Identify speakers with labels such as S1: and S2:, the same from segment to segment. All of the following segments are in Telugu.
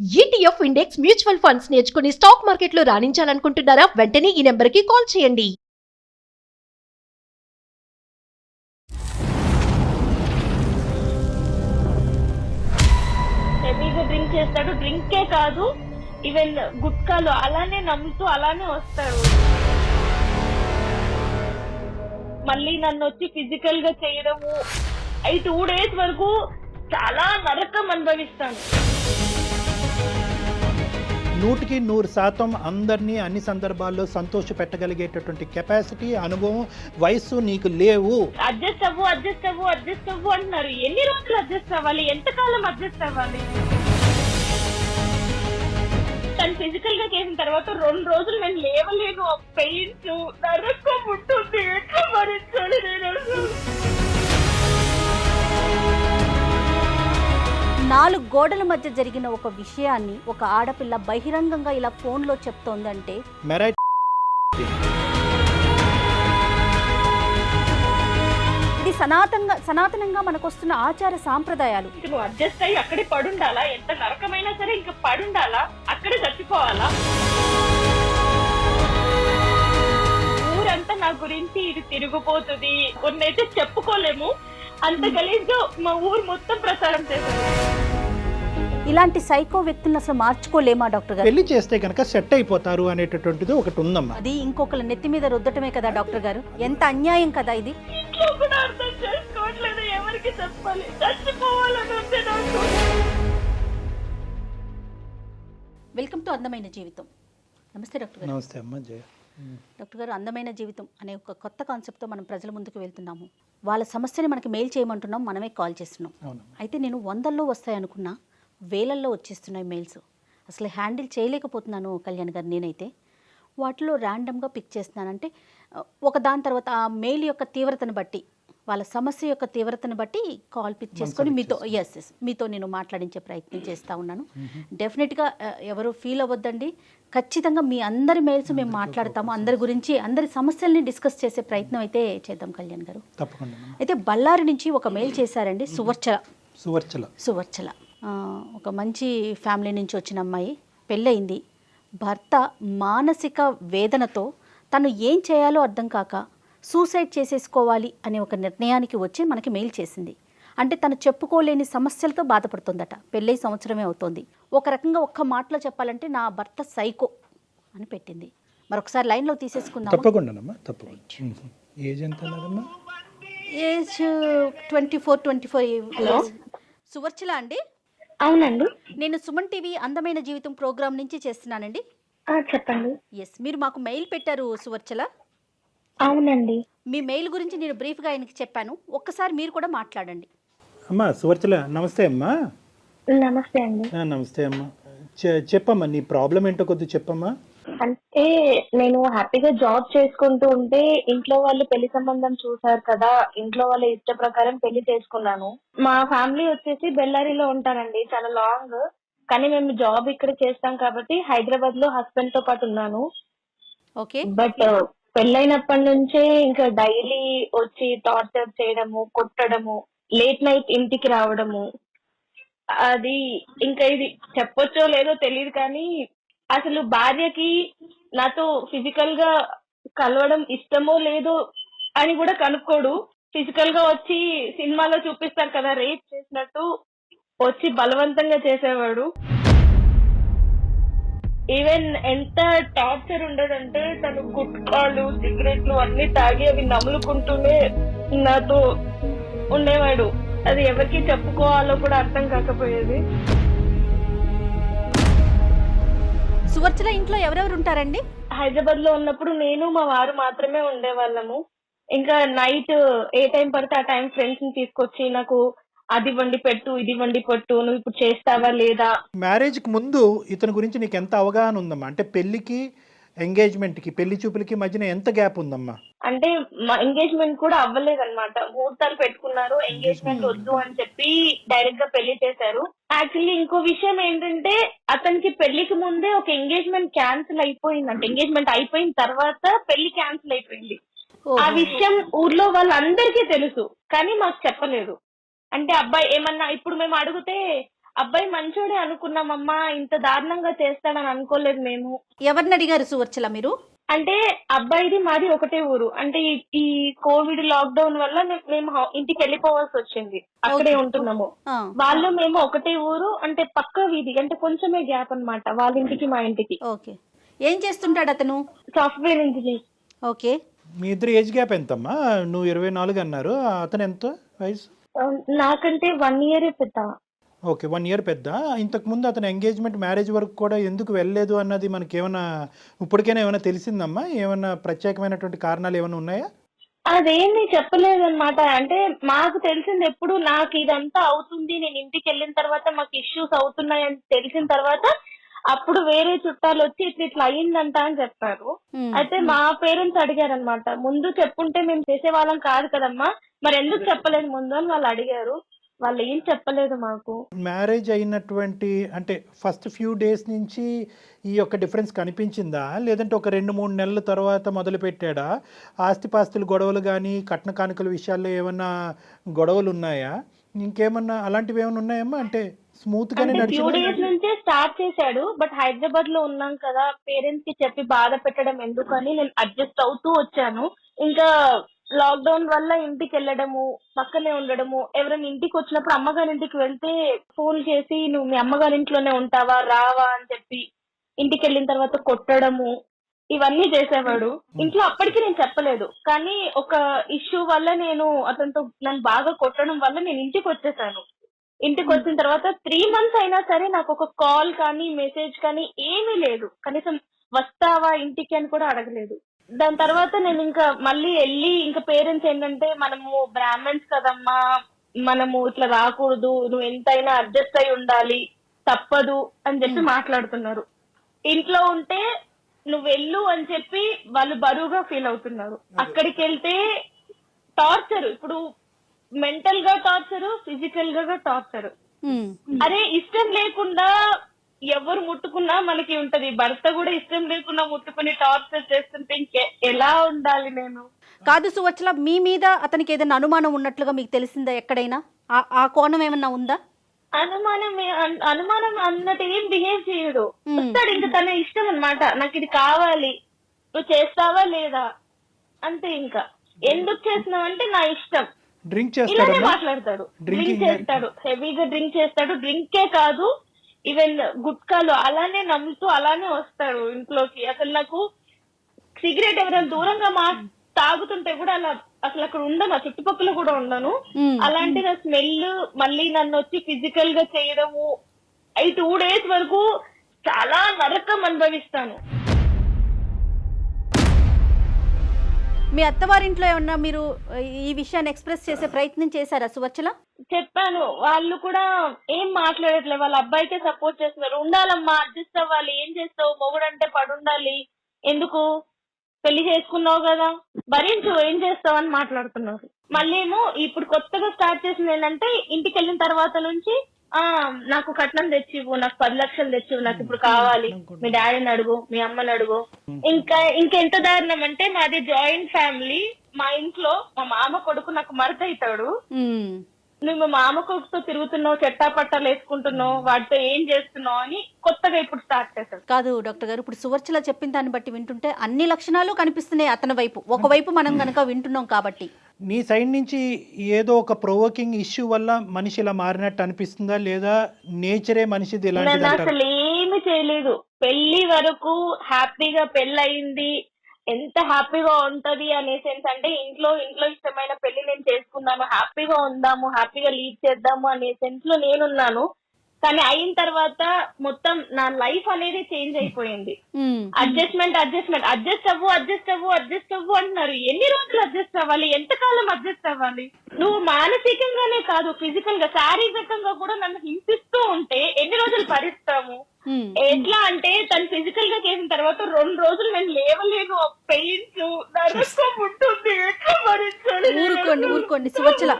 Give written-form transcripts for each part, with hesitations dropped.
S1: ఈటీఎఫ్ ఇండెక్స్ మ్యూచువల్ ఫండ్స్ నేర్చుకుని స్టాక్ మార్కెట్లో రాణించాలనుకుంటున్నారా? వెంటనే ఈ నెంబర్కి కాల్ చేయండి.
S2: హెవీగా డ్రింక్ చేస్తాడు. డ్రింకే కాదు, ఈవెన్ గుట్కాలు అలానే నమ్ముతూ అలానే వస్తాడు. మళ్ళీ నన్ను వచ్చి ఫిజికల్ గా చేయడము, 2 days వరకు చాలా నరకం అనుభవిస్తాను.
S3: 100% అందరినీ అన్ని సందర్భాల్లో సంతోష పెట్టగలిగేటటువంటి కెపాసిటీ, అనుభవం, వయస్సు నీకు లేవు.
S2: అడ్జస్ట్ అవ్వు అంటున్నారు. ఎన్ని రోజులు అడ్జస్ట్ అవ్వాలి? ఎంతకాలం అడ్జస్ట్ అవ్వాలి? తను ఫిజికల్ గా చేసిన తర్వాత 2 రోజులు నేను లేవలేను. ఆ పెయిన్స్ నరకం ఉంటుంది. ఎట్లా భరించాలి నేను?
S4: 4 గోడల మధ్య జరిగిన ఒక విషయాన్ని ఒక ఆడపిల్ల బహిరంగంగా ఇలా ఫోన్లో చెప్తోందంటే ఇది సనాతనంగా మనకొస్తున్న ఆచార సాంప్రదాయాలు.
S2: నువ్వు అడ్జస్ట్ అయ్యి అక్కడే పడుండాలా? ఎంత నరకమైనా సరే ఇంకా పడుండాలా? అక్కడే చచ్చిపోవాలా? ఊరంతా నా గురించి ఇది తిరిగిపోతుంది. కొన్నైతే చెప్పుకోలేము, అంత గలీజ్గా మా ఊరు మొత్తం ప్రచారం చేశారు.
S4: ఇలాంటి సైకో వ్యక్తులను అసలు మార్చుకోలేమా డాక్టర్ గారు?
S3: పెళ్లి చేస్తే కనుక సెట్ అయిపోతారు అనేటటువంటిది ఒకటి ఉందమ్మా.
S4: అది ఇంకొకరి నెత్తి మీద రుద్దటమే కదా డాక్టర్ గారు. ఎంత అన్యాయం కదా ఇది.
S2: ఇంట్లో కూడా అర్థం చేసుకోవట్లేదు. ఎవరికి చెప్పాలి? చచ్చిపోవాలని ఉంది నాకు.
S4: వెల్కమ్ టు అందమైన జీవితం. నమస్తే డాక్టర్ గారు.
S3: నమస్తే అమ్మా. జయ.
S4: డాక్టర్ గారు, అందమైన జీవితం అనే ఒక కొత్త కాన్సెప్ట్తో మనం ప్రజల ముందుకు వెళ్తున్నాము. వాళ్ళ సమస్యని మనకి మెయిల్ చేయమంటున్నాం, మనమే కాల్ చేస్తున్నాం. అయితే నేను 100ల్లో వస్తాయనుకున్నా, వేలల్లో వచ్చేస్తున్నాయి మెయిల్స్. అసలు హ్యాండిల్ చేయలేకపోతున్నాను కళ్యాణ్ గారు. నేనైతే వాటిలో ర్యాండమ్గా పిక్ చేస్తున్నానంటే ఒక దాని తర్వాత ఆ మెయిల్ యొక్క తీవ్రతను బట్టి, వాళ్ళ సమస్య యొక్క తీవ్రతను బట్టి కాల్ పిక్ చేసుకొని మీతో నేను మాట్లాడించే ప్రయత్నం చేస్తూ ఉన్నాను. డెఫినెట్గా ఎవరు ఫీల్ అవ్వద్దండి. ఖచ్చితంగా మీ అందరి మెయిల్స్ మేము మాట్లాడతాము. అందరి గురించి, అందరి సమస్యల్ని డిస్కస్ చేసే ప్రయత్నం అయితే చేద్దాం కళ్యాణ్ గారు.
S3: తప్పకుండా.
S4: అయితే బళ్ళారి నుంచి ఒక మెయిల్ చేశారండి. సువర్చల ఒక మంచి ఫ్యామిలీ నుంచి వచ్చిన అమ్మాయి, పెళ్ళయింది. భర్త మానసిక వేదనతో తను ఏం చేయాలో అర్థం కాక సూసైడ్ చేసేసుకోవాలి అనే ఒక నిర్ణయానికి వచ్చి మనకి మెయిల్ చేసింది. అంటే తను చెప్పుకోలేని సమస్యలతో బాధపడుతుందట. పెళ్ళై సంవత్సరమే అవుతోంది. ఒక రకంగా ఒక్క మాటలో చెప్పాలంటే నా భర్త సైకో అని పెట్టింది. మరొకసారి లైన్లో తీసేసుకుందాం.
S3: తప్పకుండా. ఏజ్ ఎంత?
S4: ఏజ్ 24 సువర్చల అండి?
S2: అవునండి,
S4: నేను సుమన్ టీవీ అందమైన జీవితం ప్రోగ్రామ్ నుంచి చేస్తున్నానండి.
S2: చెప్పండి.
S4: మీరు మాకు మెయిల్ పెట్టారు సువర్చల.
S2: అవునండి.
S4: మీ మెయిల్ గురించి నేను బ్రీఫ్గా ఆయనకి చెప్పాను. ఒక్కసారి మీరు కూడా మాట్లాడండి.
S3: అమ్మా సువర్చల, నమస్తే అమ్మా.
S2: నమస్తే అండి.
S3: నమస్తే అమ్మా. చెప్పమ్మా, నీ ప్రాబ్లం ఏంటో కొద్దిగా చెప్పమ్మా.
S2: అంటే నేను హ్యాపీగా జాబ్ చేసుకుంటూ ఉంటే ఇంట్లో వాళ్ళు పెళ్లి సంబంధం చూసారు కదా, ఇంట్లో వాళ్ళ ఇష్ట ప్రకారం పెళ్లి చేసుకున్నాను. మా ఫ్యామిలీ వచ్చేసి బెల్లారిలో ఉంటారండి, చాలా లాంగ్. కానీ మేము జాబ్ ఇక్కడ చేస్తాం కాబట్టి హైదరాబాద్ లో హస్బెండ్ తో పాటు ఉన్నాను.
S4: ఓకే.
S2: బట్ పెళ్ళైనప్పటి నుంచే ఇంకా డైలీ వచ్చి టార్చర్ చేయడము, కొట్టడము, లేట్ నైట్ ఇంటికి రావడము, అది ఇంకా ఇది చెప్పొచ్చో లేదో తెలియదు కానీ అసలు భార్యకి నాతో ఫిజికల్ గా కలవడం ఇష్టమో లేదో అని కూడా కనుక్కోడు. ఫిజికల్ గా వచ్చి సినిమాలో చూపిస్తారు కదా రేప్ చేసినట్టు, వచ్చి బలవంతంగా చేసేవాడు. ఈవెన్ ఎంత టార్చర్ ఉండడంటే తను గుట్కాలు, సిగరెట్లు అన్ని తాగి అవి నములుకుంటూనే నాతో ఉండేవాడు. అది ఎవరికి చెప్పుకోవాలో కూడా అర్థం కాకపోయేది.
S4: సువర్చల ఇంట్లో ఎవరెవరు ఉంటారండి?
S2: హైదరాబాద్ లో ఉన్నప్పుడు నేను మా వారు మాత్రమే ఉండేవాళ్ళము. ఇంకా నైట్ ఏ టైం పడితే ఆ టైం ఫ్రెండ్స్ ని తీసుకొచ్చి నాకు అది వండి పెట్టు, ఇది వండి పెట్టు, నువ్వు ఇప్పుడు చేస్తావా లేదా.
S3: మ్యారేజ్ కి ముందు ఇతని గురించి నీకు ఎంత అవగాహన ఉందమ్మా? అంటే పెళ్లికి, ఎంగేజ్మెంట్ కి, పెళ్లి చూపులకి మధ్యన ఎంత గ్యాప్ ఉందమ్మా?
S2: అంటే మా ఎంగేజ్మెంట్ కూడా అవ్వలేదన్నమాట. ముహూర్తాలు పెట్టుకున్నారు, ఎంగేజ్మెంట్ వద్దు అని చెప్పి డైరెక్ట్ గా పెళ్లి చేశారు. యాక్చువల్లీ ఇంకో విషయం ఏంటంటే అతనికి పెళ్లికి ముందే ఒక ఎంగేజ్మెంట్ క్యాన్సిల్ అయిపోయిందంట. ఎంగేజ్మెంట్ అయిపోయిన తర్వాత పెళ్లి క్యాన్సిల్ అయిపోయింది. ఆ విషయం ఊర్లో వాళ్ళందరికీ తెలుసు, కానీ మాకు చెప్పలేదు. అంటే అబ్బాయి ఏమన్నా ఇప్పుడు మేము అడిగితే అబ్బాయి మంచోడే అనుకున్నామమ్మా, ఇంత దారుణంగా చేస్తాడని అనుకోలేదు మేము.
S4: ఎవరిని అడిగారు సువర్చల మీరు?
S2: అంటే అబ్బాయిది మాది ఒకటే ఊరు. అంటే ఈ కోవిడ్ లాక్డౌన్ వల్ల మేము ఇంటికి వెళ్ళిపోవాల్సి వచ్చింది. అక్కడే ఉంటున్నాము. వాళ్ళు మేము ఒకటే ఊరు, అంటే పక్క వీధి, అంటే కొంచెమే గ్యాప్ అన్నమాట వాళ్ళ ఇంటికి మా ఇంటికి.
S4: ఓకే. ఏం చేస్తుంటాడు అతను?
S2: Software engineer.
S4: ఓకే.
S3: మీ ఇద్దరు ఏజ్ గ్యాప్ ఎంతమ్మా? నువ్వు 24 అన్నారు, అతను ఎంత వయసు?
S2: నాకంటే 1 year పెద్ద.
S3: ఓకే, 1 year పెద్ద. ఇంతకుముందు అతను ఎంగేజ్మెంట్ మ్యారేజ్ వరకు కూడా ఎందుకు వెళ్ళలేదు అన్నది మనకి ఏమైనా ఇప్పటికైనా ఏమైనా తెలిసిందమ్మా? ఏమైనా ప్రత్యేకమైనటువంటి కారణాలు ఏమైనా ఉన్నాయా?
S2: అదేమీ చెప్పలేదన్నమాట. అంటే మాకు తెలిసింది ఎప్పుడు నాకు ఇదంతా అవుతుంది, నేను ఇంటికి వెళ్ళిన తర్వాత మాకు ఇష్యూస్ అవుతున్నాయని తెలిసిన తర్వాత అప్పుడు వేరే చుట్టాలు వచ్చి ఇట్లా అయ్యిందంట అని చెప్పారు. అయితే మా పేరెంట్స్ అడిగారు అనమాట, ముందు చెప్పుంటే మేము చేసేవాళ్ళం కాదు కదమ్మా, మరి ఎందుకు చెప్పలేదు ముందు అని వాళ్ళు అడిగారు. వాళ్ళు ఏం చెప్పలేదు మాకు.
S3: మ్యారేజ్ అయినటువంటి అంటే ఫస్ట్ ఫ్యూ డేస్ నుంచి ఈ యొక్క డిఫరెన్స్ కనిపించిందా, లేదంటే ఒక 2-3 నెలల తర్వాత మొదలు పెట్టాడా? ఆస్తిపాస్తుల గొడవలు కానీ కట్న కానుకల విషయాల్లో ఏమన్నా గొడవలు ఉన్నాయా? ఇంకేమన్నా అలాంటివి ఏమైనా ఉన్నాయమ్మా? అంటే స్మూత్ గానే
S2: ఫ్యూ
S3: నడిచిందా?
S2: డేస్ నుంచే స్టార్ట్ చేశాడు. బట్ హైదరాబాద్ లో ఉన్నాం కదా, పేరెంట్స్ కి చెప్పి బాధ పెట్టడం ఎందుకని నేను అడ్జస్ట్ అవుతూ వచ్చాను. ఇంకా లాక్డౌన్ వల్ల ఇంటికి వెళ్ళడము, పక్కనే ఉండడము, ఎవరైనా ఇంటికి వచ్చినప్పుడు అమ్మగారి ఇంటికి వెళ్తే ఫోన్ చేసి నువ్వు మీ అమ్మగారి ఇంట్లోనే ఉంటావా, రావా అని చెప్పి ఇంటికి వెళ్ళిన తర్వాత కొట్టడము, ఇవన్నీ చేసేవాడు. ఇంట్లో అప్పటికి నేను చెప్పలేదు, కానీ ఒక ఇష్యూ వల్ల నేను అతనితో నన్ను బాగా కొట్టడం వల్ల నేను ఇంటికి వచ్చేసాను. ఇంటికి వచ్చిన తర్వాత 3 months అయినా సరే నాకు ఒక కాల్ కానీ మెసేజ్ కానీ ఏమీ లేదు. కనీసం వస్తావా ఇంటికి అని కూడా అడగలేదు. దాని తర్వాత నేను ఇంకా మళ్ళీ వెళ్ళి ఇంకా పేరెంట్స్ ఏంటంటే మనము బ్రాహ్మణ్స్ కదమ్మా, మనము ఇట్లా రాకూడదు, నువ్వు ఎంతైనా అడ్జస్ట్ అయి ఉండాలి, తప్పదు అని చెప్పి మాట్లాడుతున్నారు. ఇంట్లో ఉంటే నువ్వు వెళ్ళు అని చెప్పి వాళ్ళు బరువుగా ఫీల్ అవుతున్నారు. అక్కడికి వెళ్తే టార్చర్, ఇప్పుడు మెంటల్ గా టార్చర్, ఫిజికల్ గా టార్చర్. అరే ఇష్టం లేకుండా ఎవరు ముట్టుకున్నా మనకి ఉంటది, భర్త కూడా ఇష్టం లేకుండా ముట్టుకుని టార్చర్ చేస్తుంటే ఇంకే ఎలా ఉండాలి నేను?
S4: కాదు సువచ్చల, మీ మీద అతనికి ఏదైనా అనుమానం ఉన్నట్లుగా మీకు తెలిసిందా ఎక్కడైనా? ఆ కోణం ఏమన్నా ఉందా?
S2: అనుమానం అన్నట్టు ఏం బిహేవ్ చేయడు. వస్తాడు ఇంకా తన ఇష్టం అన్నమాట, నాకు ఇది కావాలి, నువ్వు చేస్తావా లేదా అంతే. ఇంకా ఎందుకు చేస్తున్నావు అంటే నా ఇష్టం,
S3: డ్రింక్
S2: ఇలానే
S3: చేస్తాడు,
S2: మాట్లాడతాడు. డ్రింక్ చేస్తాడు, హెవీగా డ్రింక్ చేస్తాడు. డ్రింకే కాదు, ఈవెన్ గుట్కాలు అలానే నమ్ముతూ అలానే వస్తాడు ఇంట్లోకి. అసలు నాకు సిగరెట్ ఎవరైనా దూరంగా తాగుతుంటే కూడా అలా అసలు అక్కడ ఉండను, ఆ చుట్టుపక్కల కూడా ఉండను. అలాంటి నా స్మెల్ మళ్ళీ నన్ను వచ్చి ఫిజికల్ గా చేయడము, 2 days వరకు చాలా నరకం అనుభవిస్తాను.
S4: మీ అత్తవారింట్లో ఏమన్నా మీరు ఈ విషయాన్ని ఎక్స్ప్రెస్ చేసే ప్రయత్నం చేశారా సువచ్చల?
S2: చెప్పాను, వాళ్ళు కూడా ఏం మాట్లాడట్లేదు. వాళ్ళ అబ్బాయికే సపోర్ట్ చేస్తున్నారు. ఉండాలమ్మా, అడ్జస్ట్ అవ్వాలి, ఏం చేస్తావు, మొగుడంటే పడుండాలి, ఎందుకు పెళ్లి చేసుకున్నావు కదా, భరించు, ఏం చేస్తావు అని మాట్లాడుతున్నారు. మళ్ళీ ఏమో ఇప్పుడు కొత్తగా స్టార్ట్ చేసింది ఏంటంటే ఇంటికి వెళ్ళిన తర్వాత నుంచి నాకు కట్నం తెచ్చివు, నాకు 10 లక్షలు తెచ్చివు, నాకు ఇప్పుడు కావాలి, మీ డాడీని అడుగు, మీ అమ్మని అడుగు. ఇంకెంత దారుణం అంటే మాది జాయింట్ ఫ్యామిలీ. మా ఇంట్లో మా మామ కొడుకు నాకు మరత అవుతాడు. నువ్వు మా మామ కొడుకుతో తిరుగుతున్నావు, చెట్టా పట్టాలు వేసుకుంటున్నావు, వాటితో ఏం చేస్తున్నావు అని కొత్తగా ఇప్పుడు స్టార్ట్ చేశాడు.
S4: కాదు డాక్టర్ గారు, ఇప్పుడు సువర్చల చెప్పిన దాన్ని బట్టి వింటుంటే అన్ని లక్షణాలు కనిపిస్తున్నాయి అతని వైపు. ఒకవైపు మనం కనుక వింటున్నాం కాబట్టి
S3: నీ సైడ్ నుంచి ఏదో ఒక ప్రొవోకింగ్ ఇష్యూ వల్ల మనిషి ఇలా మారినట్టు అనిపిస్తుందా, లేదా నేచరే మనిషిది ఇలాంటిది అంటారా?
S2: అసలు ఏమి చేయలేదు. పెళ్లి వరకు హ్యాపీగా పెళ్ళయింది, ఎంత హ్యాపీగా ఉంటది అనే సెన్స్, అంటే ఇంట్లో ఇష్టమైన పెళ్లి నేను చేసుకున్నాను, హ్యాపీగా ఉందాము, హ్యాపీగా లీడ్ చేద్దాము అనే సెన్స్ లో నేనున్నాను. కానీ అయిన తర్వాత మొత్తం నా లైఫ్ అనేది చేంజ్ అయిపోయింది. అడ్జస్ట్ అవ్వు అంటున్నారు. ఎన్ని రోజులు అడ్జస్ట్ అవ్వాలి, ఎంతకాలం అడ్జస్ట్ అవ్వాలి? నువ్వు మానసికంగానే కాదు, ఫిజికల్ గా, శారీరకంగా కూడా నన్ను హింసిస్తూ ఉంటే ఎన్ని రోజులు భరిస్తాము? ఎట్లా అంటే తను ఫిజికల్ గా చేసిన తర్వాత 2 రోజులు నేను లేవలేను, పెయిన్స్ నరకం ఉంటుంది, ఎట్లా భరించాలి?
S4: ఊరుకోండి సువచ్చల.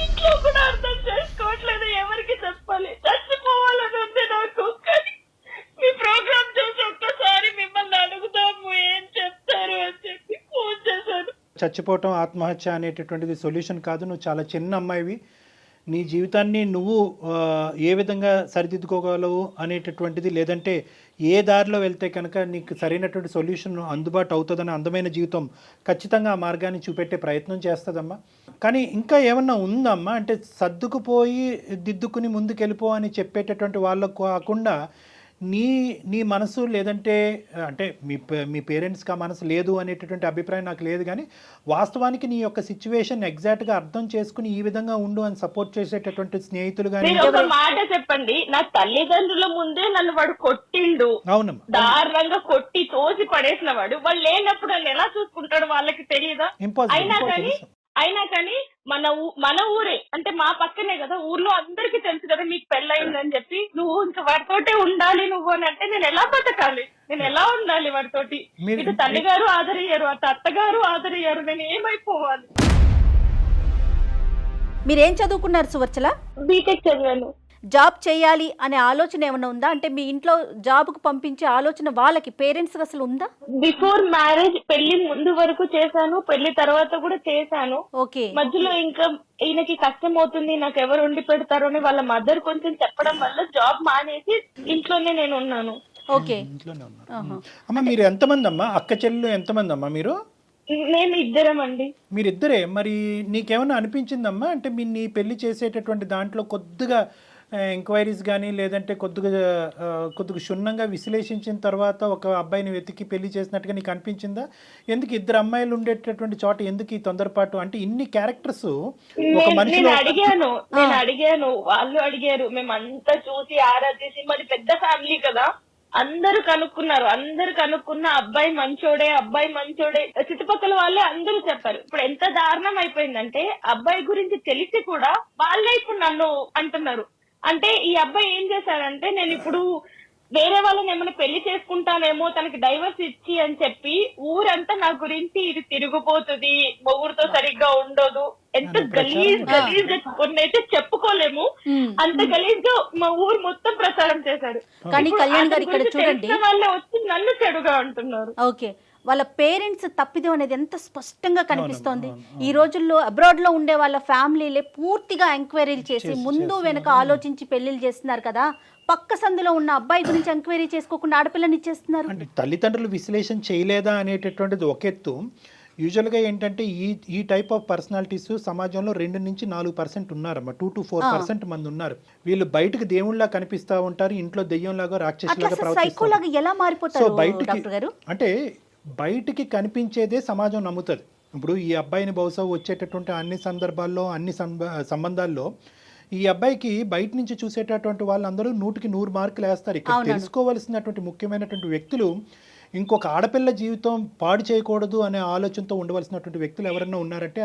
S2: ఇంట్లో కూడా అర్థం చేసుకోవట్లేదు, ఎవరికి చెప్పాలి? చచ్చిపోవాలని ఉంది నాకు. కానీ మీ ప్రోగ్రామ్ చూసి ఒక్కసారి మిమ్మల్ని అడుగుతాము, ఏం చెప్తారు అని చెప్పి ఫోన్ చేశాను.
S3: చచ్చిపోవటం ఆత్మహత్య అనేటటువంటిది సొల్యూషన్ కాదు. నువ్వు చాలా చిన్న అమ్మాయివి, నీ జీవితాన్ని నువ్వు ఏ విధంగా సరిదిద్దుకోగలవు అనేటటువంటిది, లేదంటే ఏ దారిలో వెళ్తే కనుక నీకు సరైనటువంటి సొల్యూషన్ అందుబాటు అవుతుందని అందమైన జీవితం ఖచ్చితంగా ఆ మార్గాన్ని చూపెట్టే ప్రయత్నం చేస్తుందమ్మా. కానీ ఇంకా ఏమన్నా ఉందమ్మా అంటే సర్దుకుపోయి దిద్దుకుని ముందుకెళ్ళిపో అని చెప్పేటటువంటి వాళ్ళకు కాకుండా నీ మనసు, లేదంటే అంటే మీ పేరెంట్స్కి ఆ మనసు లేదు అనేటటువంటి అభిప్రాయం నాకు లేదు, కానీ వాస్తవానికి నీ యొక్క సిచ్యువేషన్ ఎగ్జాక్ట్గా అర్థం చేసుకుని ఈ విధంగా ఉండు అని సపోర్ట్ చేసేటటువంటి స్నేహితులు కానీ.
S2: నేను ఒక మాట చెప్పండి, నా తల్లిదండ్రుల ముందే నన్ను వాడు కొట్టిండు,
S3: అవునమ్మా,
S2: దారుణంగా కొట్టి తోసి పడేసిన వాడు, వాళ్ళు లేనప్పుడు నన్ను ఎలా చూసుకుంటాడు వాళ్ళకి తెలియదా? అయినా కానీ మన ఊరే అంటే మా పక్కనే కదా, ఊర్లో అందరికి తెలుసు కదా మీకు పెళ్ళయిందని చెప్పి, నువ్వు ఇంకా వాడితోటే ఉండాలి నువ్వు అని అంటే నేను ఎలా బతకాలి, నేను ఎలా ఉండాలి వాడితోటి? ఇటు తల్లిగారు ఆదరయ్యారు, అటు అత్తగారు ఆదరయ్యారు, నేను ఏమైపోవాలి?
S4: మీరేం చదువుకున్నారు సువర్చల?
S2: బీటెక్ చదివాను.
S4: జాబ్ చేయాలి అనే ఆలోచన ఏమైనా ఉందా? అంటే మీ ఇంట్లో జాబ్కు పంపించే ఆలోచన వాళ్ళకి పేరెంట్స్ అసలు ఉందా?
S2: బిఫోర్ మ్యారేజ్ పెళ్లి ముందు వరకు చేశాను, పెళ్లి తర్వాత కూడా చేశాను.
S4: ఓకే.
S2: మధ్యలో ఇంకా ఈయనకి కష్టం అవుతుంది, నాకు ఎవరు ఉండి పెడతారు అని వాళ్ళ మదర్ కొంచెం చెప్పడం వల్ల జాబ్ మానేసి ఇంట్లోనే నేను ఉన్నాను.
S4: ఓకే.
S3: ఇంట్లోనే ఉన్నారు. అమ్మ మీరు ఎంతమంది అమ్మా? అక్క చెల్లెలు ఎంతమంది అమ్మా మీరు?
S2: నేను ఇద్దరం అండి.
S3: మీరిద్దరే. మరి నీకేమైనా అనిపించిందమ్మా అంటే నీ పెళ్లి చేసేటటువంటి దాంట్లో కొద్దిగా ఎంక్వైరీస్ కానీ, లేదంటే కొద్దిగా క్షుణ్ణంగా విశ్లేషించిన తర్వాత ఒక అబ్బాయిని వెతికి పెళ్లి చేసినట్టుగా నీకు అనిపించిందా? ఎందుకు ఇద్దరు అమ్మాయిలు ఉండేటటువంటి చోట ఎందుకు ఈ తొందరపాటు? అంటే ఇన్ని క్యారెక్టర్స్ ఒక మనిషిలో.
S2: నేను అడిగాను, వాళ్ళు అడిగారు, మేమంతా చూసి ఆరాధేసి, మరి పెద్ద ఫ్యామిలీ కదా, అందరూ కనుక్కున్న అబ్బాయి మంచోడే, చుట్టుపక్కల వాళ్ళే అందరూ చెప్పారు. ఇప్పుడు ఎంత దారుణం అయిపోయిందంటే అబ్బాయి గురించి తెలిసి కూడా వాళ్ళే ఇప్పుడు నన్ను అంటున్నారు. అంటే ఈ అబ్బాయి ఏం చేశారంటే, నేను ఇప్పుడు వేరే వాళ్ళని ఏమైనా పెళ్లి చేసుకుంటానేమో తనకి డైవర్స్ ఇచ్చి అని చెప్పి ఊరంతా నా గురించి ఇది తిరిగిపోతుంది, మొగుడుతో సరిగ్గా ఉండదు, ఎంత గలీజ్ కొన్నైతే చెప్పుకోలేము, అంత గలీజ్ గా మా ఊరు మొత్తం ప్రచారం చేశారు.
S4: కానీ కళ్యాణ్ గారు ఇక్కడ చూడండి,
S2: వాళ్ళే వచ్చి నన్ను చెడుగా అంటున్నారు.
S4: ఓకే, వాళ్ళ పేరెంట్స్ తప్పిదం అనేది ఎంత స్పష్టంగా కనిపిస్తోంది. ఈ రోజుల్లో అబ్రాడ్ లో ఉండే వాళ్ళ ఫ్యామిలీలే పూర్తిగా ఎంక్వైరీలు చేసి ముందు వెనక ఆలోచించి పెళ్లిళ్ళు చేస్తున్నారు కదా. పక్క సందులో ఉన్న అబ్బాయి గురించి ఎంక్వైరీ చేసుకోకుండా ఆడపిల్లని ఇచ్చేస్తున్నారు.
S3: తల్లిదండ్రులు విశ్లేషణ చేయలేదా అనేటటువంటిది ఒక ఎత్తు. యూజువల్గా ఏంటంటే ఈ టైప్ ఆఫ్ పర్సనాలిటీస్ సమాజంలో 2 నుంచి 4% ఉన్నారమ్మా. 2 to 4% మంది ఉన్నారు. వీళ్ళు బయటకు దేవుళ్ళ కనిపిస్తూ ఉంటారు, ఇంట్లో దెయ్యంలాగా రాక్షసులాగా ప్రవర్తిస్తారు.
S4: ఎలా మారిపోతారు?
S3: సో బయటకి అంటే బయటికి కనిపించేదే సమాజం నమ్ముతుంది. ఇప్పుడు ఈ అబ్బాయిని బహుశా వచ్చేటటువంటి అన్ని సందర్భాల్లో, అన్ని సంబంధాల్లో ఈ అబ్బాయికి బయట నుంచి చూసేటటువంటి వాళ్ళందరూ 100కి 100 మార్కులు వేస్తారు. ఇక్కడ తెలుసుకోవాల్సినటువంటి ముఖ్యమైనటువంటి వ్యక్తులు ఇంకొక ఆడపిల్ల జీవితం పాడు చేయకూడదు అనే ఆలోచనతో ఉండవలసినటువంటి వ్యక్తులు ఎవరైనా ఉన్నారంటే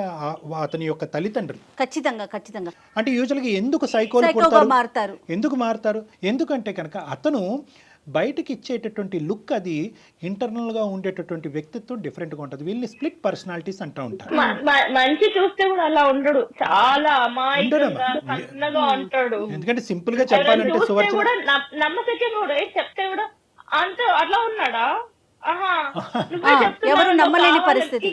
S3: అతని యొక్క తల్లిదండ్రులు.
S4: ఖచ్చితంగా.
S3: అంటే యూజువల్గా ఎందుకు సైకోలు మారుతారు? ఎందుకు మారుతారు? ఎందుకంటే కనుక అతను బయటకి ఇచ్చేటటువంటి లుక్ అది ఇంటర్నల్ గా ఉండేటటువంటి వ్యక్తిత్వం డిఫరెంట్ గా ఉంటుంది. వీళ్ళని స్ప్లిట్ పర్సనాలిటీస్ అంటూ ఉంటారు.
S2: మంచి చూస్తే కూడా అలా ఉండడు, చాలా అమాయకంగా ఉంటాడు.
S3: ఎందుకంటే సింపుల్ గా చెప్పాలంటే
S2: కూడా నమ్మకం కూడా చెప్తే కూడా అంత అట్లా ఉన్నాడా,
S4: ఎవరు నమ్మలేని పరిస్థితి.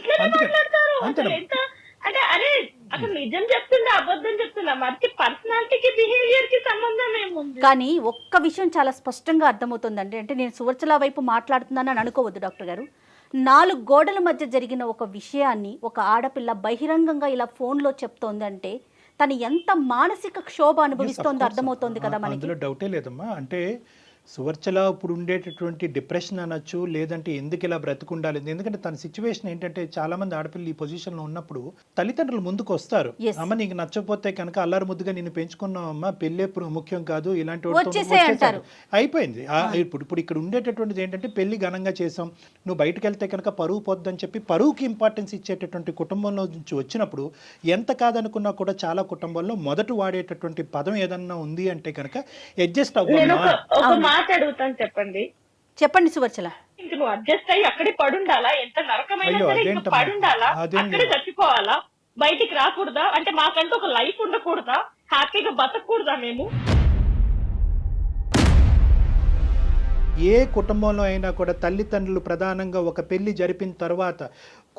S2: అంటే అరే అసలు నిజం చెప్తుండే అబద్ధం చెప్తున్నా, మరి పర్సనాలిటీకి బిహేవియర్ కి సంబంధం ఏముంది?
S4: కానీ ఒక్క విషయం చాలా స్పష్టంగా అర్థమవుతుందండి. అంటే నేను సువర్చల వైపు మాట్లాడుతున్నానని అనుకోవద్దు డాక్టర్ గారు. 4 గోడల మధ్య జరిగిన ఒక విషయాన్ని ఒక ఆడపిల్ల బహిరంగంగా ఇలా ఫోన్లో చెప్తోందంటే తను ఎంత మానసిక క్షోభ అనుభవిస్తోందో అర్థమవుతోంది కదా మనకి.
S3: అందులో డౌటే లేదమ్మా. అంటే సువర్చల ఇప్పుడు ఉండేటటువంటి డిప్రెషన్ అనొచ్చు, లేదంటే ఎందుకు ఇలా బ్రతుకుండాలి. ఎందుకంటే తన సిచ్యువేషన్ ఏంటంటే చాలా మంది ఆడపిల్లలు ఈ పొజిషన్లో ఉన్నప్పుడు తల్లిదండ్రులు ముందుకు వస్తారు. అమ్మ నీకు నచ్చకపోతే కనుక అల్లారు ముద్దుగా నేను పెంచుకున్నావమ్మా, పెళ్ళే ముఖ్యం కాదు, ఇలాంటి అయిపోయింది. ఇప్పుడు ఇక్కడ ఉండేటటువంటిది ఏంటంటే పెళ్లి ఘనంగా చేసాం, నువ్వు బయటకు వెళ్తే కనుక పరువు పొద్దని చెప్పి పరువుకి ఇంపార్టెన్స్ ఇచ్చేటటువంటి కుటుంబంలో నుంచి వచ్చినప్పుడు ఎంత కాదనుకున్నా కూడా చాలా కుటుంబాల్లో మొదట వాడేటటువంటి పదం ఏదన్నా ఉంది అంటే కనుక అడ్జస్ట్ అవ్వమ్మా.
S2: అడుగుతాను,
S4: చెప్పండి సువర్చల.
S2: ఇంక నువ్వు అడ్జస్ట్ అయ్యి అక్కడే పడుండాలా? ఎంత నరకమైనా సరే ఇంకా పడుండాలా? అక్కడే చచ్చిపోవాలా? బయటికి రాకూడదా? అంటే మాకంటూ ఒక లైఫ్ ఉండకూడదా? హ్యాపీగా బతకూడదా మేము?
S3: ఏ కుటుంబంలో అయినా కూడా తల్లిదండ్రులు ప్రధానంగా ఒక పెళ్లి జరిపిన తర్వాత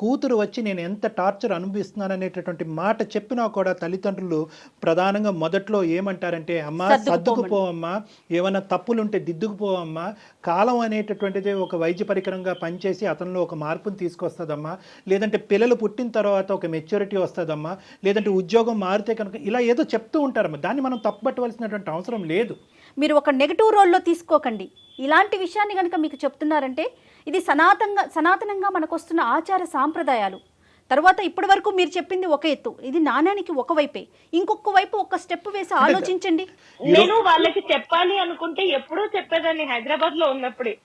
S3: కూతురు వచ్చి నేను ఎంత టార్చర్ అనుభవిస్తున్నాను అనేటటువంటి మాట చెప్పినా కూడా తల్లిదండ్రులు ప్రధానంగా మొదట్లో ఏమంటారంటే అమ్మా సర్దుకుపోవమ్మా, ఏమైనా తప్పులుంటే దిద్దుకుపోవమ్మా, కాలం అనేటటువంటిది ఒక వైద్య పరికరంగా పనిచేసి అతనిలో ఒక మార్పును తీసుకొస్తుందమ్మా, లేదంటే పిల్లలు పుట్టిన తర్వాత ఒక మెచ్యూరిటీ వస్తుందమ్మా, లేదంటే ఉద్యోగం మారితే కనుక ఇలా ఏదో చెప్తూ ఉంటారమ్మా. దాన్ని మనం తప్పుపట్టవలసినటువంటి అవసరం లేదు.
S4: మీరు ఒక నెగటివ్ రోల్లో తీసుకోకండి. ఇలాంటి విషయాన్ని కనుక మీకు చెప్తున్నారంటే ఇది సనాతనంగా మనకు వస్తున్న ఆచార సాంప్రదాయాలు. తర్వాత ఇప్పటి వరకు మీరు చెప్పింది ఒక ఎత్తు, ఇది నాణ్యానికి ఒక వైపే, ఇంకొక వైపు ఒక స్టెప్ వేసి ఆలోచించండి.
S2: నేను వాళ్ళకి చెప్పాలి అనుకుంటే ఎప్పుడూ చెప్పేదాన్ని హైదరాబాద్ లో ఉన్నప్పుడే.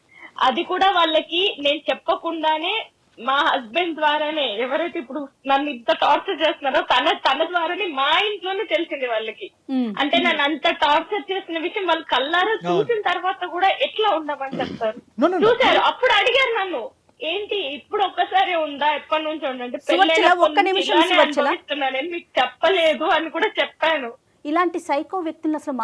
S2: అది కూడా వాళ్ళకి నేను చెప్పకుండానే మా హస్బెండ్ ద్వారానే, ఎవరైతే ఇప్పుడు నన్ను ఇంత టార్చర్ చేస్తున్నారో తన ద్వారానే మా ఇంట్లోనే తెలిసింది వాళ్ళకి. అంటే నన్ను అంత టార్చర్ చేసిన విషయం వాళ్ళు కళ్ళారా చూసిన తర్వాత కూడా ఎట్లా ఉండమని చెప్తారు. చూసారు, అప్పుడు అడిగారు నన్ను, ఏంటి ఇప్పుడు ఒక్కసారి ఉందా, ఎప్పటి నుంచి ఉండంటే పెళ్ళైనా మీకు చెప్పలేదు అని కూడా చెప్పాను.
S4: ఇలాంటి సైకో వ్యక్తులను అసలు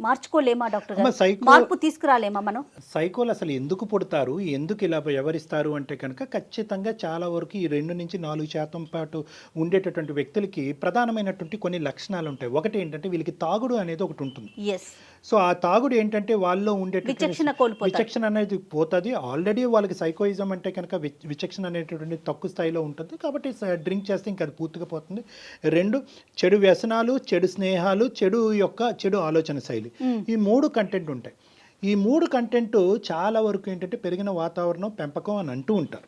S4: మార్చుకోలేమా డాక్టర్ గారు? మార్పు తీసుకురాలేమా మనం?
S3: సైకోలు అసలు ఎందుకు పుడతారు, ఎందుకు ఇలా వ్యవహరిస్తారు అంటే కనుక ఖచ్చితంగా చాలా వరకు ఈ 2 నుంచి 4% పాటు ఉండేటటువంటి వ్యక్తులకి ప్రధానమైనటువంటి కొన్ని లక్షణాలు ఉంటాయి. ఒకటి ఏంటంటే వీళ్ళకి తాగుడు అనేది ఒకటి ఉంటుంది. సో ఆ తాగుడు ఏంటంటే వాళ్ళలో ఉండేటటువంటి విచక్షణ అనేది పోతుంది. ఆల్రెడీ వాళ్ళకి సైకోయిజం అంటే కనుక విచక్షణ అనేటటువంటి తక్కువ స్థాయిలో ఉంటుంది కాబట్టి డ్రింక్ చేస్తే ఇంకా అది పూర్తిగా పోతుంది. 2 చెడు వ్యసనాలు, చెడు స్నేహాలు, చెడు ఆలోచన శైలి, ఈ 3 కంటెంట్ ఉంటాయి. ఈ 3 కంటెంట్ చాలా వరకు ఏంటంటే పెరిగిన వాతావరణం, పెంపకం అని అంటూ ఉంటారు.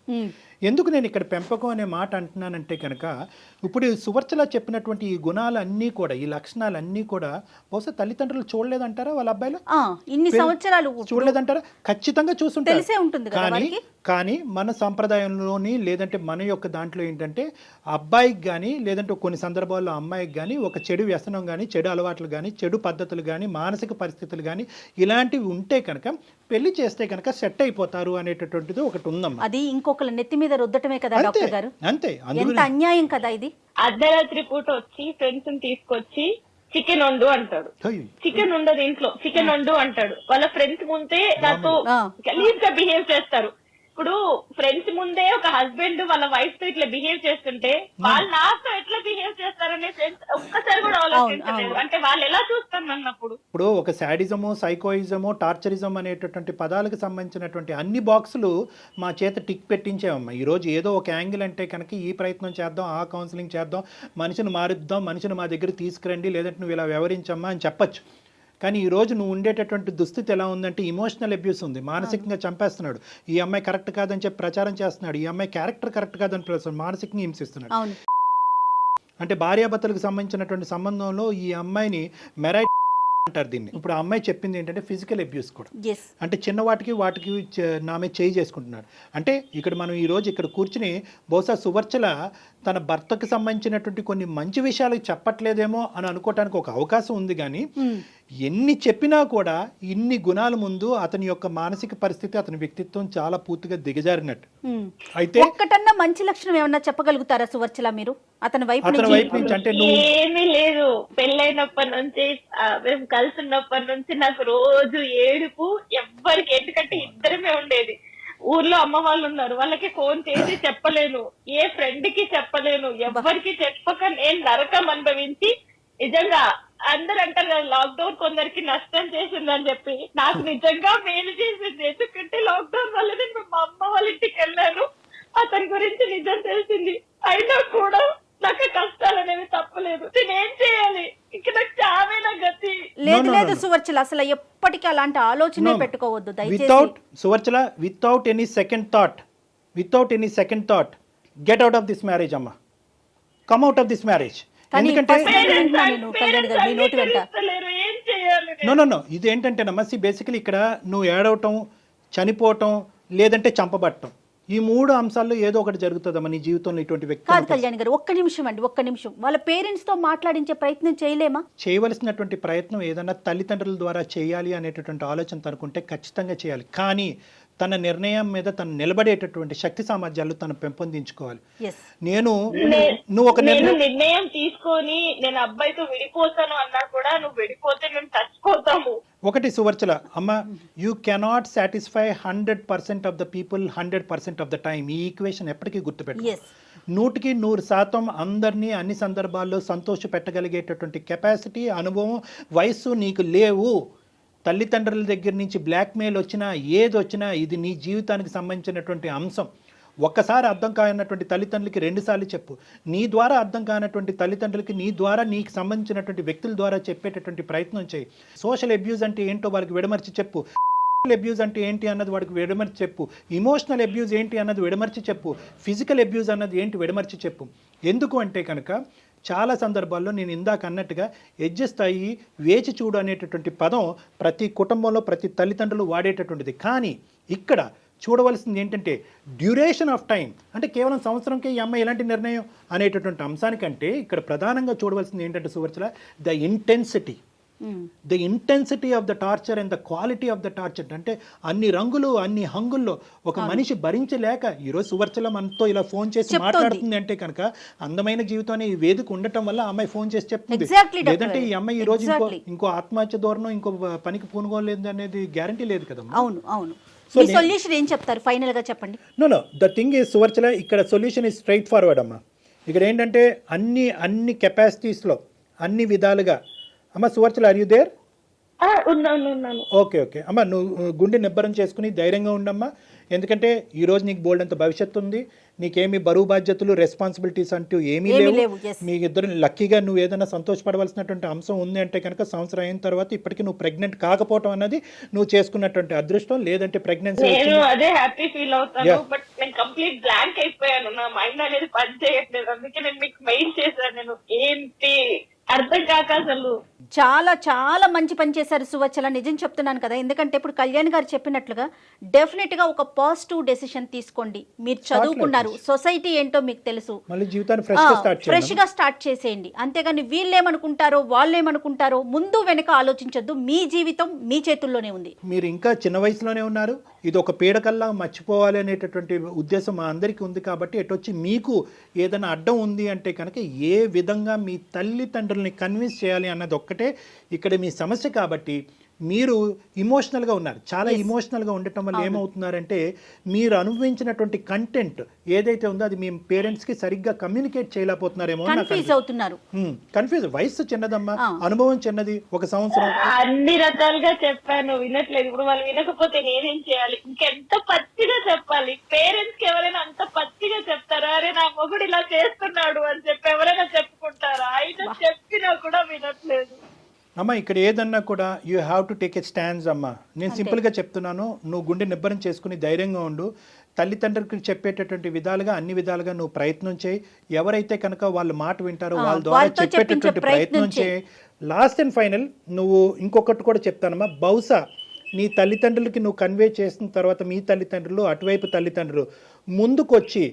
S3: ఎందుకు నేను ఇక్కడ పెంపకం అనే మాట అంటున్నానంటే కనుక ఇప్పుడు సువర్చల చెప్పినటువంటి ఈ గుణాలన్నీ కూడా, ఈ లక్షణాలన్నీ కూడా బహుశా తల్లిదండ్రులు చూడలేదంటారా వాళ్ళ అబ్బాయిలు?
S4: ఇన్ని సంవత్సరాలు
S3: చూడలేదంటారా? ఖచ్చితంగా చూస్తుంటారు. కానీ మన సంప్రదాయంలోని లేదంటే మన యొక్క దాంట్లో ఏంటంటే అబ్బాయికి కానీ లేదంటే కొన్ని సందర్భాల్లో అమ్మాయికి కానీ ఒక చెడు వ్యసనం కానీ, చెడు అలవాట్లు కానీ, చెడు పద్ధతులు కానీ, మానసిక పరిస్థితులు కానీ ఇలాంటివి ఉంటే కనుక పెళ్లి చేస్తే కనుక సెట్ అయిపోతారు అనేటటువంటిది ఒకటి ఉందమ్మా.
S4: అది ఇంకొకళ్ళ నెత్తి మీద రుద్దటమే కదా డాక్టర్ గారు?
S3: అంతే.
S4: ఎంత అన్యాయం కదా ఇది.
S2: అర్ధరాత్రి పూట వచ్చి ఫ్రెండ్స్ తీసుకొచ్చి చికెన్ వండు అంటాడు. చికెన్ ఉండదు ఇంట్లో, చికెన్ వండు అంటాడు. వాళ్ళ ఫ్రెండ్స్ ముందే నాతో గలీజ్ గా బిహేవ్ చేస్తారు. ఇప్పుడు ఫ్రెండ్స్ ముందే ఒక హస్బెండ్ వాళ్ళ వైఫ్ తో ఇట్లా బిహేవ్ చేస్తుంటే వాళ్ళు నాతో ఎట్లా బిహేవ్ చేస్తారనే ఒక్కసారి కూడా ఆలోచించలేదు. అంటే వాళ్ళు ఎలా చూస్తారు అన్నప్పుడు.
S3: ఇప్పుడు ఒక శాడిజము, సైకోయిజము, టార్చరిజం అనేటటువంటి పదాలకు సంబంధించినటువంటి అన్ని బాక్సులు మా చేత టిక్ పెట్టించామమ్మా. ఈ రోజు ఏదో ఒక యాంగిల్ అంటే కనుక ఈ ప్రయత్నం చేద్దాం, ఆ కౌన్సిలింగ్ చేద్దాం, మనిషిని మారుద్దాం, మనిషిని మా దగ్గర తీసుకురండి, లేదంటే నువ్వు ఇలా వ్యవహరించమ్మా అని చెప్పచ్చు. కానీ ఈరోజు నువ్వు ఉండేటటువంటి దుస్థితి ఎలా ఉందంటే ఇమోషనల్ అబ్యూస్ ఉంది, మానసికంగా చంపేస్తున్నాడు. ఈ అమ్మాయి కరెక్ట్ కాదని చెప్పి ప్రచారం చేస్తున్నాడు, ఈ అమ్మాయి క్యారెక్టర్ కరెక్ట్ కాదని మానసికంగా హింసిస్తున్నాడు. అంటే భార్యాభర్తలకు సంబంధించినటువంటి సంబంధంలో ఈ అమ్మాయిని మెరైట్ అంటారు దీన్ని. ఇప్పుడు ఆ అమ్మాయి చెప్పింది ఏంటంటే ఫిజికల్ అబ్యూస్ కూడా. అంటే చిన్న వాటికి నామే చేయి చేసుకుంటున్నాడు. అంటే ఇక్కడ మనం ఈ రోజు ఇక్కడ కూర్చుని బహుశా సువర్చల తన భర్తకు సంబంధించినటువంటి కొన్ని మంచి విషయాలు చెప్పట్లేదేమో అని అనుకోవటానికి ఒక అవకాశం ఉంది. కానీ ఎన్ని చెప్పినా కూడా ఇన్ని గుణాల ముందు అతని యొక్క మానసిక పరిస్థితి, అతని వ్యక్తిత్వం చాలా పూర్తిగా దిగజారినట్టు. అయితే
S4: ఒక్కటన్నా మంచి లక్షణం ఏమన్నా చెప్పగలుగుతారా సువర్చల మీరు అతని వైపు
S3: నుంచి? అంటే
S2: ఏమీ లేదు. పెళ్ళైనప్పటి నుంచి మేము కలిసి ఉన్నప్పటి నుంచి నాకు రోజు ఏడుపు, ఎవ్వరికి, ఎందుకంటే ఇద్దరమే ఉండేది. ఊర్లో అమ్మ వాళ్ళు ఉన్నారు, వాళ్ళకి ఫోన్ చేసి చెప్పలేను, ఏ ఫ్రెండ్ కి చెప్పలేను, ఎవ్వరికి చెప్పక నేను నరకం అనుభవించి, నిజంగా అందరు అంటారు కదా లాక్డౌన్ కొందరికి నష్టం చేసిందని చెప్పి, నాకు నిజంగా మేలు చేసింది. ఎందుకంటే లాక్డౌన్ వల్ల నేను మా అమ్మ వాళ్ళ ఇంటికి వెళ్ళాను, అతని గురించి నిజం తెలిసింది. అయినా కూడా నాకు కష్టాలు అనేవి తప్పలేదు. నేనేం చేయాలి? ఇక నాకు చావేనా గతి.
S4: లేదు సువర్చల, అసలు ఎప్పటికీ అలాంటి ఆలోచనే పెట్టుకోవద్దు దయచేసి.
S3: Suvarchala, without any second thought get out of this marriage అమ్మా, come out of this marriage. ఎందుకంటే నో ఇదేంటంటేనమ్మా, బేసికలీ ఇక్కడ నువ్వు ఏడవటం, చనిపోవటం, లేదంటే చంపబట్టడం, ఈ 3 అంశాల్లో ఏదో ఒకటి జరుగుతుందమ్మా నీ జీవితంలో. ఇటువంటి వ్యక్తి
S4: కాదు కళ్యాణ్ గారు, ఒక్క నిమిషం వాళ్ళ పేరెంట్స్ తో మాట్లాడించే ప్రయత్నం చేయలేమా?
S3: చేయవలసినటువంటి ప్రయత్నం ఏదన్నా తల్లిదండ్రుల ద్వారా చేయాలి అనేటటువంటి ఆలోచన తనుకుంటే ఖచ్చితంగా చేయాలి. కానీ తన నిర్ణయం మీద తను నిలబడేటటువంటి శక్తి సామర్థ్యాలు తను పెంపొందించుకోవాలి. నువ్వు ఒక నిర్ణయం
S2: తీసుకొని నేను అబ్బాయితో విడిపోతాను అన్నా కూడా, నువ్వు విడిపోతే మేము చచ్చిపోతాము.
S3: ఒకటి సువర్చల అమ్మ, you cannot satisfy 100% of the people 100% of the time. ఈ ఈక్వేషన్ ఎప్పటికీ గుర్తుపెట్టు.
S4: ఎస్
S3: 100% అందరినీ అన్ని సందర్భాల్లో సంతోష పెట్టగలిగేటటువంటి కెపాసిటీ, అనుభవం, వయస్సు నీకు లేవు. తల్లిదండ్రుల దగ్గర నుంచి బ్లాక్మెయిల్ వచ్చినా ఏది వచ్చినా ఇది నీ జీవితానికి సంబంధించినటువంటి అంశం. ఒక్కసారి అర్థం కానటువంటి తల్లిదండ్రులకి 2 సార్లు చెప్పు. నీ ద్వారా అర్థం కానటువంటి తల్లిదండ్రులకి నీ ద్వారా నీకు సంబంధించినటువంటి వ్యక్తుల ద్వారా చెప్పేటటువంటి ప్రయత్నం చేయి. సోషల్ అబ్యూజ్ అంటే ఏంటో వాళ్ళకి విడమర్చి చెప్పు. అబ్యూజ్ అంటే ఏంటి అన్నది వాడికి విడమర్చి చెప్పు. ఇమోషనల్ అబ్యూజ్ ఏంటి అన్నది విడమర్చి చెప్పు. ఫిజికల్ అబ్యూజ్ అన్నది ఏంటి విడమర్చి చెప్పు. ఎందుకు అంటే కనుక చాలా సందర్భాల్లో నేను ఇందాక అన్నట్టుగా అడ్జస్ట్ అయ్యి వేచి చూడు అనేటటువంటి పదం ప్రతి కుటుంబంలో ప్రతి తల్లిదండ్రులు వాడేటటువంటిది. కానీ ఇక్కడ చూడవలసింది ఏంటంటే డ్యూరేషన్ ఆఫ్ టైం. అంటే కేవలం సంవత్సరంకే ఈ అమ్మాయి ఎలాంటి నిర్ణయం అనేటటువంటి అంశానికంటే ఇక్కడ ప్రధానంగా చూడవలసింది ఏంటంటే Suvarchala the intensity of the torture and the quality of the torture. అంటే అన్ని రంగులు అన్ని హంగుల్లో ఒక మనిషి భరించలేక ఈరోజు సువర్చల మనతో ఇలా ఫోన్ చేసి మాట్లాడుతుంది అంటే కనుక అందమైన జీవితం ఈ వేదిక ఉండటం వల్ల అమ్మాయి ఫోన్ చేసి చెప్తుంది. లేదంటే ఈ అమ్మాయి ఈ రోజు ఇంకో ఆత్మహత్య ధోరణం ఇంకో పనికి పూనుకోలేదు అనేది గ్యారంటీ లేదు కదా.
S4: అవును అవును. మీ సొల్యూషన్ ఏం చెప్తారు ఫైనల్ గా చెప్పండి.
S3: Know the thing is Suvarchala ఇక్కడ సొల్యూషన్ ఈజ్ స్ట్రైట్ ఫార్వర్డ్ అమ్మా. ఇక్కడ ఏంటంటే అన్ని కెపాసిటీస్లో అన్ని విధాలుగా అమ్మ సువర్చల ఆర్ యూ దేర్?
S2: ఉన్నాను.
S3: ఓకే అమ్మ, నువ్వు గుండె నిబ్బరం చేసుకుని ధైర్యంగా ఉండమ్మా. ఎందుకంటే ఈరోజు నీకు బోల్డ్ అంత భవిష్యత్తు ఉంది. నీకేమి బరువు బాధ్యతలు రెస్పాన్సిబిలిటీస్ అంటూ ఏమీ లేవు. మీ ఇద్దరు లక్కీగా నువ్వు ఏదైనా సంతోషపడవలసినటువంటి అంశం ఉంది అంటే కనుక సంవత్సరం అయిన తర్వాత ఇప్పటికీ నువ్వు ప్రెగ్నెంట్ కాకపోవడం అన్నది నువ్వు చేసుకున్నటువంటి అదృష్టం. లేదంటే ప్రెగ్నెన్సీ
S2: అదే హ్యాపీ ఫీల్ అవుతాను. బట్ నేను కంప్లీట్ బ్లాంక్ అయిపోయాను. నా మైండ్ అనేది పని చేయట్లేదు. అందుకే నేను మీకు మెయిల్ చేశాను. నేను ఏంటి అర్థం కాక అసలు
S4: చాలా చాలా మంచి పని చేశారు సువచ్చల. నిజం చెప్తున్నాను కదా. ఎందుకంటే ఇప్పుడు కళ్యాణ్ గారు చెప్పినట్లుగా డెఫినెట్ గా ఒక పాజిటివ్ డెసిషన్ తీసుకోండి. మీరు చదువుకున్నారు, సొసైటీ ఏంటో మీకు తెలుసు, ఫ్రెష్ గా స్టార్ట్ చేసేయండి. అంతేగాని వీళ్ళేమనుకుంటారో వాళ్ళేమనుకుంటారో ముందు వెనక ఆలోచించొద్దు. మీ జీవితం మీ చేతుల్లోనే ఉంది.
S3: మీరు ఇంకా చిన్న వయసులోనే ఉన్నారు. ఇది ఒక పీడకల్లా మర్చిపోవాలి అనేటటువంటి ఉద్దేశం మా అందరికీ ఉంది. కాబట్టి ఎటొచ్చి మీకు ఏదైనా అడ్డం ఉంది అంటే కనుక ఏ విధంగా మీ తల్లిదండ్రుల్ని కన్విన్స్ చేయాలి అన్నది ఒక్కటే ఇక్కడ మీ సమస్య. కాబట్టి మీరు ఇమోషనల్గా ఉన్నారు. చాలా ఇమోషనల్గా ఉండటం వల్ల ఏమవుతున్నారంటే మీరు అనుభవించినటువంటి కంటెంట్ ఏదైతే ఉందో అది మీ పేరెంట్స్కి సరిగ్గా కమ్యూనికేట్ చేయలేకపోతున్నారేమో. కన్ఫ్యూజ్. వయసు చిన్నదమ్మా, అనుభవం చిన్నది. ఒక సంవత్సరం
S2: అన్ని రకాలుగా చెప్పాను, వినట్లేదు. ఇప్పుడు వాళ్ళు వినకపోతే నేనేం చేయాలి? ఇంకెంత పచ్చిగా చెప్పాలి? పేరెంట్స్ కి ఎవరైనా అంత పచ్చిగా చెప్తారా? అరే నా మొగుడు ఇలా చేస్తున్నాడు అని చెప్పి ఎవరైనా చెప్పుకుంటారా? అయినా చెప్పినా కూడా వినట్లేదు.
S3: అమ్మ ఇక్కడ ఏదన్నా కూడా you have to take a stands అమ్మ. నేను సింపుల్గా చెప్తున్నాను, నువ్వు గుండె నిబ్బరం చేసుకుని ధైర్యంగా ఉండు. తల్లిదండ్రులకు చెప్పేటటువంటి విధాలుగా అన్ని విధాలుగా నువ్వు ప్రయత్నం చేయి. ఎవరైతే కనుక వాళ్ళ మాట వింటారో వాళ్ళ ద్వారా చెప్పేటటువంటి ప్రయత్నం చేయి. లాస్ట్ అండ్ ఫైనల్ నువ్వు ఇంకొకటి కూడా చెప్తానమ్మా. బహుశా నీ తల్లిదండ్రులకి నువ్వు కన్వే చేసిన తర్వాత మీ తల్లిదండ్రులు అటువైపు తల్లిదండ్రులు ముందుకొచ్చి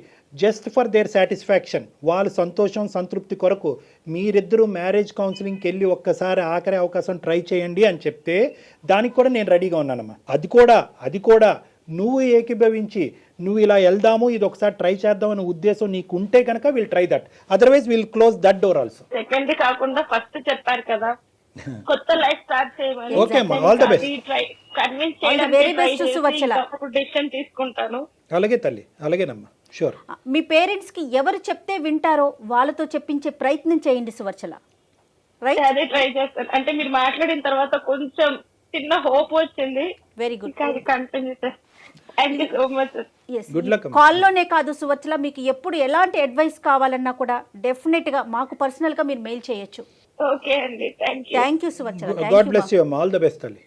S3: జస్ట్ ఫర్ దేర్ సాటిస్ఫాక్షన్, వాళ్ళ సంతోషం సంతృప్తి కొరకు మీరిద్దరూ మ్యారేజ్ కౌన్సిలింగ్కి వెళ్ళి ఒక్కసారి ఆఖరి అవకాశం ట్రై చేయండి అని చెప్తే దానికి కూడా నేను రెడీగా ఉన్నానమ్మా. అది కూడా నువ్వు ఏకీభవించి నువ్వు ఇలా వెళ్దాము, ఇది ఒకసారి ట్రై చేద్దాం అనే ఉద్దేశం నీకు ఉంటే కనుక will try that. Otherwise will close that door also.
S2: Second కాకుండా ఫస్ట్ చెప్పారు కదా, కొత్త లైఫ్ స్టార్ట్ చేయమని.
S3: ఓకే అమ్మా, ఆల్ ద బెస్ట్.
S2: కన్విన్స్ చేయడానికి డెసిషన్ తీసుకుంటాను.
S3: అలాగే తల్లి, అలాగేనమ్మా, షూర్.
S4: మీ పేరెంట్స్ కి ఎవరు చెప్తే వింటారో వాళ్ళతో చెప్పించే ప్రయత్నం చేయండి సువర్చల. రైట్,
S2: అదే ట్రై చేస్తాను. అంటే మీరు మాట్లాడిన తర్వాత కొంచెం చిన్న హోప్ వచ్చింది.
S4: Very good.
S2: కంటిన్యూ చేస్తాను. Thank you so much.
S3: Good luck.
S4: కాల్లోనే కాదు సువర్చల, మీకు ఎప్పుడు ఎలాంటి అడ్వైస్ కావాలన్నా కూడా డెఫినెట్ గా మాకు పర్సనల్ గా మీరు మెయిల్ చేయొచ్చు.
S2: ఓకే అండి, thank you
S4: Suvarchala.
S3: God bless you అమ్మా, ఆల్ ద బెస్ట్ తల్లి.